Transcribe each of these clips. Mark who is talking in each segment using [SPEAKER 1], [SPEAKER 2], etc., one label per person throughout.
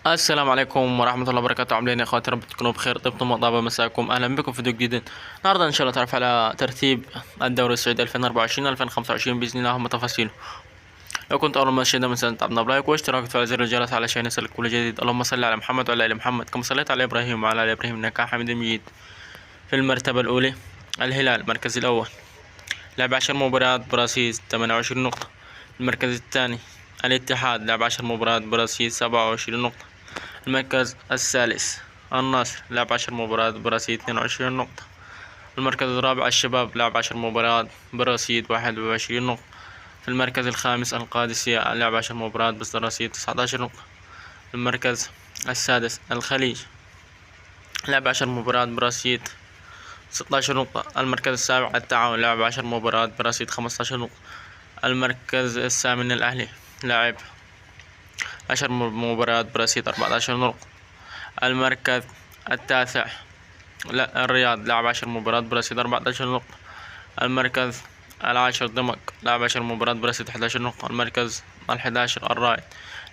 [SPEAKER 1] السلام عليكم ورحمة الله وبركاته. عاملين يا اخواتي؟ رب تكونوا بخير، طبتم وطاب مساكم. اهلا بكم في فيديو جديد. النهارده ان شاء الله تعرف على ترتيب الدوري السعودي 2024 2025 باذن الله هم تفاصيله. لو كنت اول ما تشاهدنا من سنة تعبنا بلايك واشتراك وتفعيل زر الجرس علشان يصلك كل جديد. اللهم صل على محمد وعلى ال محمد كما صليت على ابراهيم وعلى ال ابراهيم انك حميد مجيد. في المرتبة الاولى الهلال المركز الاول، لعب 10 مباريات برصيد 28 نقطة. المركز الثاني الاتحاد، لعب 10 مباريات برصيد 27 نقطة. المركز الثالث النصر، لعب 10 مباريات برصيد 22 نقطة. المركز الرابع الشباب، لعب 10 مباريات برصيد 21 نقطة. في المركز الخامس القادسية، لعب 10 مباريات برصيد 19 نقطة. المركز السادس الخليج، لعب 10 مباريات برصيد 16 نقطة. المركز السابع التعاون، لعب 10 مباريات برصيد 15 نقطة. المركز الثامن الأهلي، لعب 10 مباريات برصيد 14 نقطة. المركز التاسع الرياض، لعب 10 مباريات برصيد 14 نقطة. المركز العاشر دمك، لعب 10 مباريات برصيد 11 نقطة. المركز ال11 الرائد،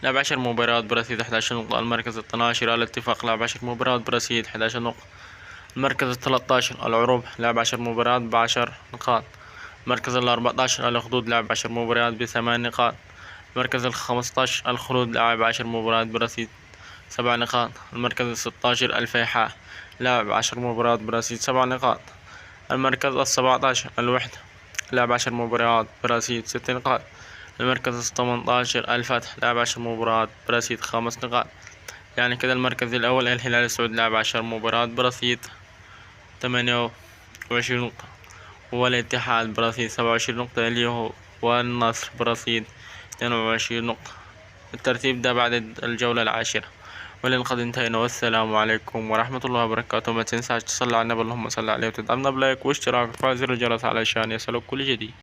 [SPEAKER 1] لعب 10 مباريات برصيد 11 نقطة. المركز ال12 الاتفاق، لعب 10 مباريات برصيد 11 نقطة. المركز ال13 العروبة، لعب 10 مباريات ب10 نقاط. المركز ال14 الأخدود، لعب 10 مباريات ب8 نقاط. المركز ال15 الخلود، لعب 10 مباريات برصيد 7 نقاط. المركز ال16 الفيحاء، لعب 10 مباريات برصيد 7 نقاط. المركز ال17 الوحدة، لعب 10 مباريات برصيد 6 نقاط. المركز ال18 الفتح، لعب 10 مباريات برصيد 5 نقاط. يعني كده المركز الأول الهلال السعودي، لعب 10 مباريات برصيد 28 نقطة، والاتحاد برصيد 27 نقطة اللي والنصر برصيد 22 نقطة. الترتيب ده بعد الجولة العاشرة. ولنقد انتهينا، والسلام عليكم ورحمة الله وبركاته. ما تنساش تصلي على النبي، اللهم صل عليه، وتدعمنا بلايك واشتراك وتفعيل زر الجرس علشان يصلك كل جديد.